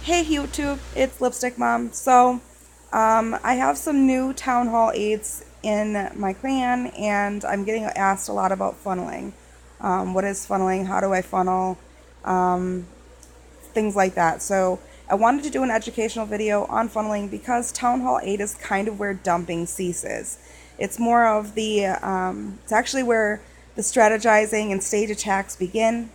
Hey YouTube, it's Lipstick Mom. I have some new Town Hall 8s in my clan, and I'm getting asked a lot about funneling. What is funneling? How do I funnel? Um, Things like that. So I wanted to do an educational video on funneling because Town Hall 8 is kind of where dumping ceases. It's more of it's actually where the strategizing and stage attacks begin.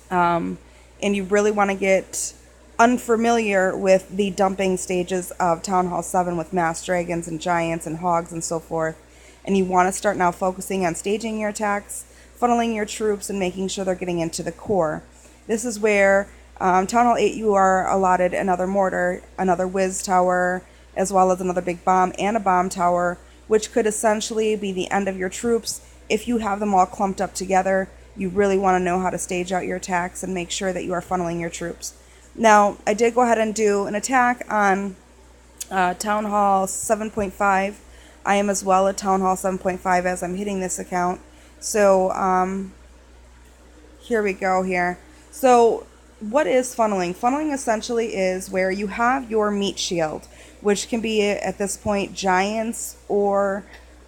Um, and you really want to get unfamiliar with the dumping stages of Town Hall 7 with mass dragons and giants and hogs and so forth. And you want to start now focusing on staging your attacks, funneling your troops, and making sure they're getting into the core. This is where Town Hall 8 you are allotted another mortar, another whiz tower, as well as another big bomb and a bomb tower, which could essentially be the end of your troops if you have them all clumped up together. You really want to know how to stage out your attacks and make sure that you are funneling your troops. Now, I did go ahead and do an attack on Town Hall 7.5. I am as well at Town Hall 7.5 as I'm hitting this account. Here we go here. So, what is funneling? Funneling essentially is where you have your meat shield, which can be at this point giants or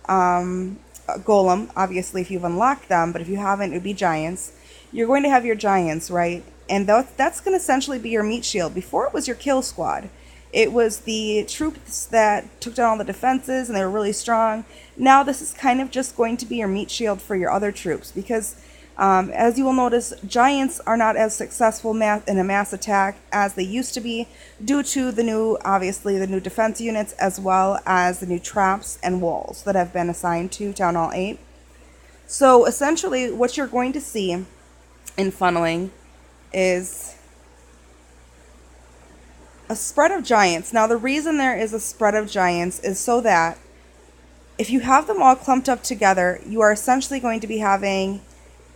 golem, obviously if you've unlocked them, but if you haven't, it would be giants. You're going to have your giants, right? And that's going to essentially be your meat shield. Before it was your kill squad. It was the troops that took down all the defenses and they were really strong. Now this is kind of just going to be your meat shield for your other troops because as you will notice, giants are not as successful in a mass attack as they used to be due to obviously the new defense units as well as the new traps and walls that have been assigned to Town Hall 8. So essentially what you're going to see in funneling is a spread of giants. Now the reason there is a spread of giants is so that if you have them all clumped up together, you are essentially going to be having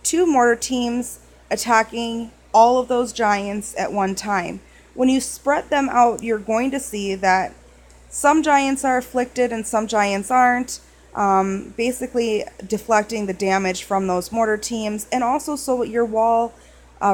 two mortar teams attacking all of those giants at one time. When you spread them out, you're going to see that some giants are afflicted and some giants aren't, basically deflecting the damage from those mortar teams, and also so your wall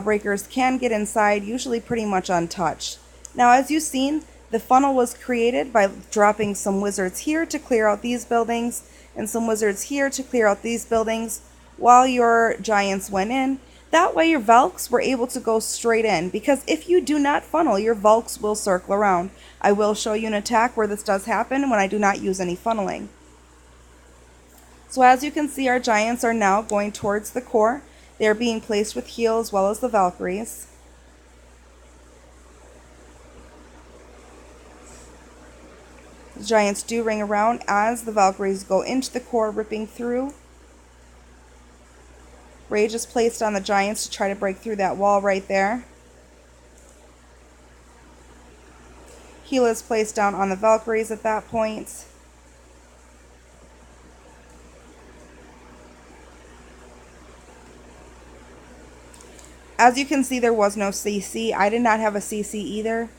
breakers can get inside, usually pretty much untouched. Now, as you've seen, the funnel was created by dropping some wizards here to clear out these buildings and some wizards here to clear out these buildings while your giants went in. That way your Valks were able to go straight in, because if you do not funnel, your Valks will circle around. I will show you an attack where this does happen when I do not use any funneling. So as you can see, our giants are now going towards the core. They are being placed with heal as well as the Valkyries. The giants do ring around as the Valkyries go into the core, ripping through. Rage is placed on the giants to try to break through that wall right there. Heal is placed down on the Valkyries at that point. As you can see, there was no CC. I did not have a CC either.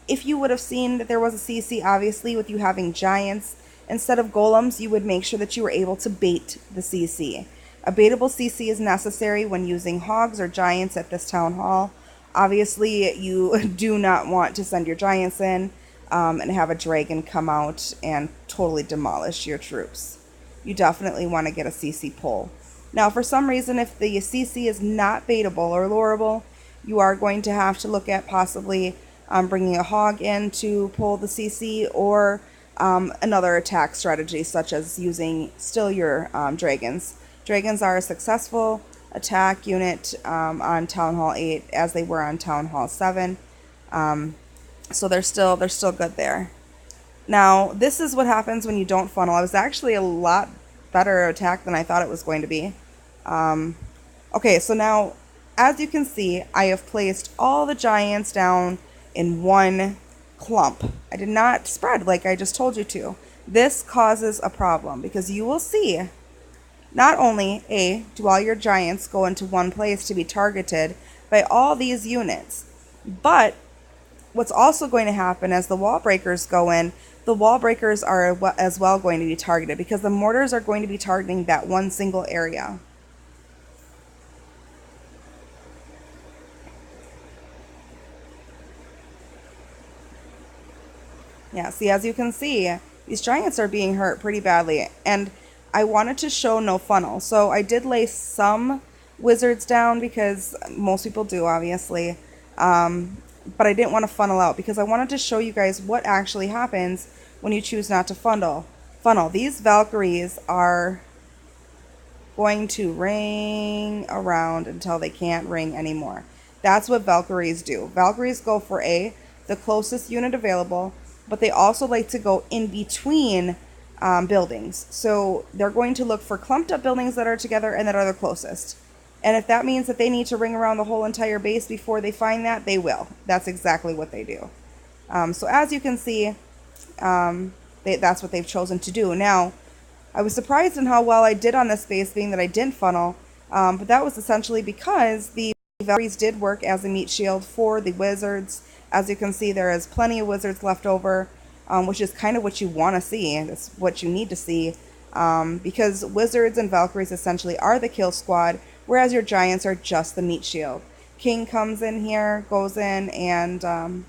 If you would have seen that there was a CC, obviously, with you having giants instead of golems, you would make sure that you were able to bait the CC. A baitable CC is necessary when using hogs or giants at this town hall. Obviously, you do not want to send your giants in and have a dragon come out and totally demolish your troops. You definitely want to get a CC pull. Now, for some reason, if the CC is not baitable or lureable, you are going to have to look at possibly bringing a hog in to pull the CC, or another attack strategy such as using still your dragons. Dragons are a successful attack unit on Town Hall 8 as they were on Town Hall 7. So they're still good there. Now, this is what happens when you don't funnel. It was actually a lot better attack than I thought it was going to be. Okay, so now, as you can see, I have placed all the giants down in one clump. I did not spread like I just told you to. This causes a problem because you will see not only do all your giants go into one place to be targeted by all these units, but what's also going to happen as the wall breakers go in, the wall breakers are as well going to be targeted because the mortars are going to be targeting that one single area. Yeah, see, as you can see, these giants are being hurt pretty badly, and I wanted to show no funnel. So I did lay some wizards down because most people do, obviously. Um, but I didn't want to funnel out because I wanted to show you guys what actually happens when you choose not to funnel. These Valkyries are going to ring around until they can't ring anymore. That's what Valkyries do. Valkyries go for the closest unit available, but they also like to go in between buildings. So they're going to look for clumped up buildings that are together and that are the closest. And if that means that they need to ring around the whole entire base before they find that, they will. That's exactly what they do. So as you can see, that's what they've chosen to do. Now, I was surprised in how well I did on this base, being that I didn't funnel, but that was essentially because the Valkyries did work as a meat shield for the wizards. As you can see, there is plenty of wizards left over, which is kind of what you want to see. That's what you need to see, because wizards and Valkyries essentially are the kill squad, whereas your giants are just the meat shield. King comes in here, goes in, and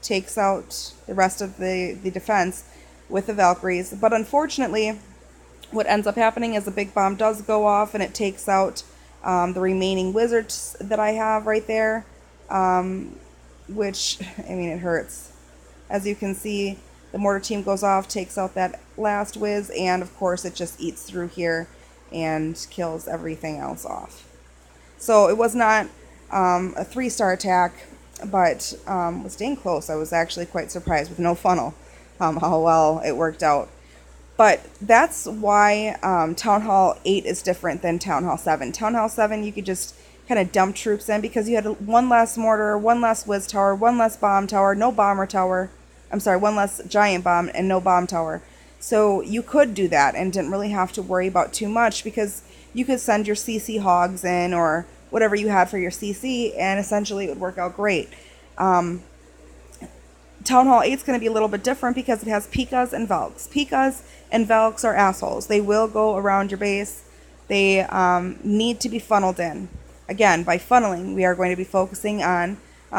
takes out the rest of the defense with the Valkyries. But unfortunately, what ends up happening is the big bomb does go off and it takes out the remaining wizards that I have right there, which, I mean, it hurts. As you can see, the mortar team goes off, takes out that last whiz, and of course it just eats through here and kills everything else off. So it was not a 3-star attack, but was dang close. I was actually quite surprised with no funnel how well it worked out. But that's why Town Hall 8 is different than Town Hall 7. Town Hall 7, you could just kind of dump troops in because you had one less mortar, one less whiz tower, one less bomb tower, no bomber tower. I'm sorry, one less giant bomb and no bomb tower. So you could do that and didn't really have to worry about too much because you could send your CC hogs in or whatever you had for your CC, and essentially it would work out great. Town Hall 8 is going to be a little bit different because it has P.E.K.K.A.s and Valks. P.E.K.K.A.s and Valks are assholes. They will go around your base. They need to be funneled in. Again, by funneling, we are going to be focusing on,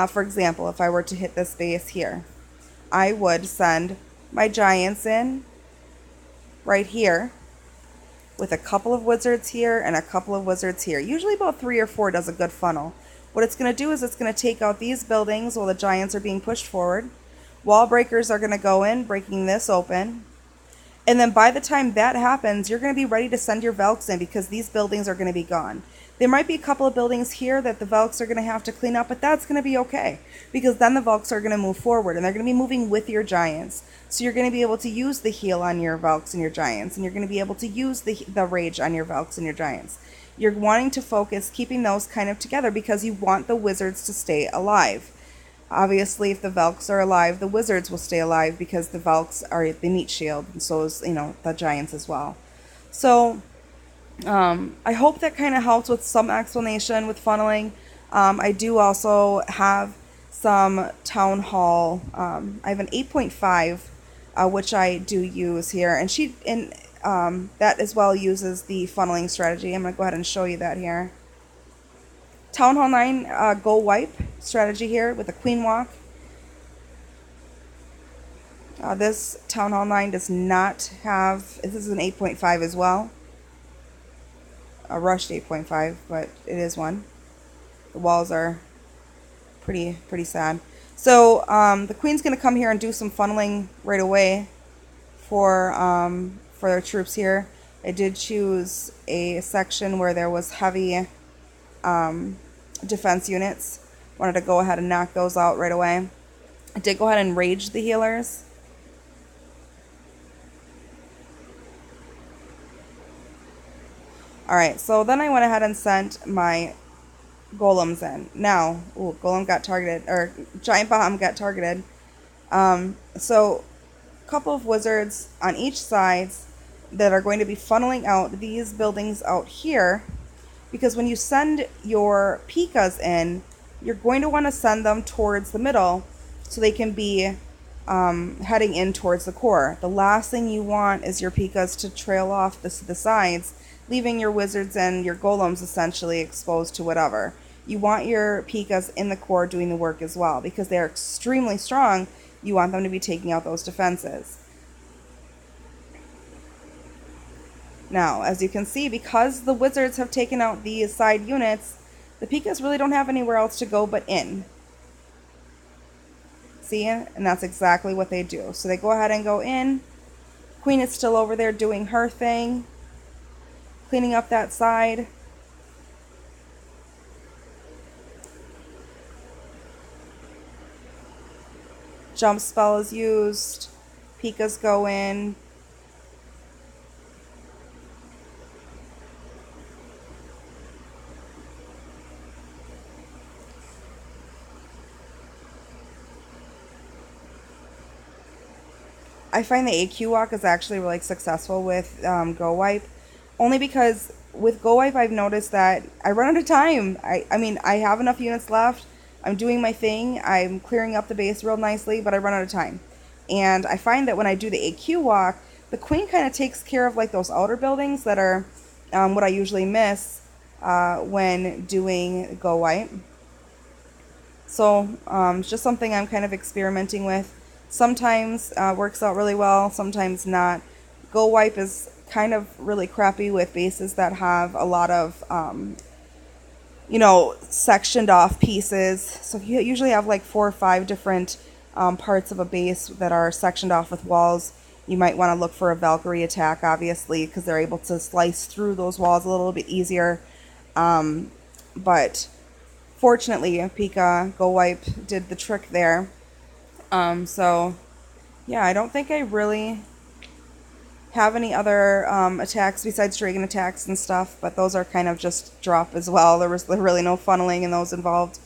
for example, if I were to hit this base here, I would send my giants in right here with a couple of wizards here and a couple of wizards here. Usually about 3 or 4 does a good funnel. What it's going to do is it's going to take out these buildings while the giants are being pushed forward. Wall breakers are going to go in, breaking this open. And then by the time that happens, you're going to be ready to send your Valks in because these buildings are going to be gone. There might be a couple of buildings here that the Valks are going to have to clean up, but that's going to be okay because then the Valks are going to move forward and they're going to be moving with your giants. So you're going to be able to use the heal on your Valks and your giants, and you're going to be able to use the rage on your Valks and your giants. You're wanting to focus keeping those kind of together because you want the wizards to stay alive. Obviously, if the Valks are alive, the wizards will stay alive because the Valks are the meat shield, and so is, the giants as well. So, I hope that kind of helps with some explanation with funneling. I do also have some Town Hall. I have an 8.5, which I do use here, and that as well uses the funneling strategy. I'm going to go ahead and show you that here. Town Hall 9 Go Wipe strategy here with a Queen Walk. This Town Hall 9 does not have, this is an 8.5 as well. A rushed 8.5, but it is one. The walls are pretty sad. So the Queen's going to come here and do some funneling right away for their troops here. I did choose a section where there was heavy defense units. Wanted to go ahead and knock those out right away. I did go ahead and rage the healers. Alright, so then I went ahead and sent my golems in. Now, golem got targeted, or giant bomb got targeted. So a couple of wizards on each side that are going to be funneling out these buildings out here. Because when you send your P.E.K.K.A.s in, you're going to want to send them towards the middle so they can be heading in towards the core. The last thing you want is your P.E.K.K.A.s to trail off the sides, leaving your wizards and your golems essentially exposed to whatever. You want your P.E.K.K.A.s in the core doing the work as well because they are extremely strong You want them to be taking out those defenses. Now, as you can see, because the wizards have taken out these side units, the Pikas really don't have anywhere else to go but in. See? And that's exactly what they do. So they go ahead and go in. Queen is still over there doing her thing, cleaning up that side. Jump spell is used. Pikas go in. I find the AQ walk is actually really successful with Go Wipe, only because with Go Wipe I've noticed that I run out of time. I mean, I have enough units left. I'm doing my thing. I'm clearing up the base real nicely, but I run out of time. And I find that when I do the AQ walk, the queen kind of takes care of like those outer buildings that are what I usually miss when doing Go Wipe. So it's just something I'm kind of experimenting with. Sometimes works out really well, sometimes not. Go Wipe is kind of really crappy with bases that have a lot of, sectioned off pieces. So you usually have like 4 or 5 different parts of a base that are sectioned off with walls. You might want to look for a Valkyrie attack, obviously, because they're able to slice through those walls a little bit easier. But fortunately, Pika Go Wipe did the trick there. So, yeah, I don't think I really have any other attacks besides dragon attacks and stuff, but those are kind of just drop as well. There was really no funneling in those involved.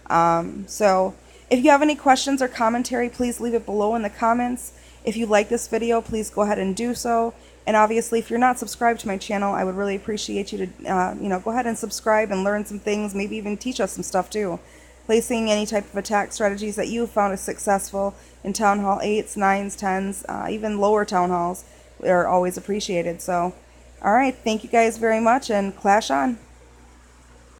So, if you have any questions or commentary, please leave it below in the comments. If you like this video, please go ahead and do so. And obviously, if you're not subscribed to my channel, I would really appreciate you to, go ahead and subscribe and learn some things, maybe even teach us some stuff too. Placing any type of attack strategies that you found is successful in Town Hall 8s, 9s, 10s, even lower Town Halls are always appreciated. So, alright, thank you guys very much and clash on.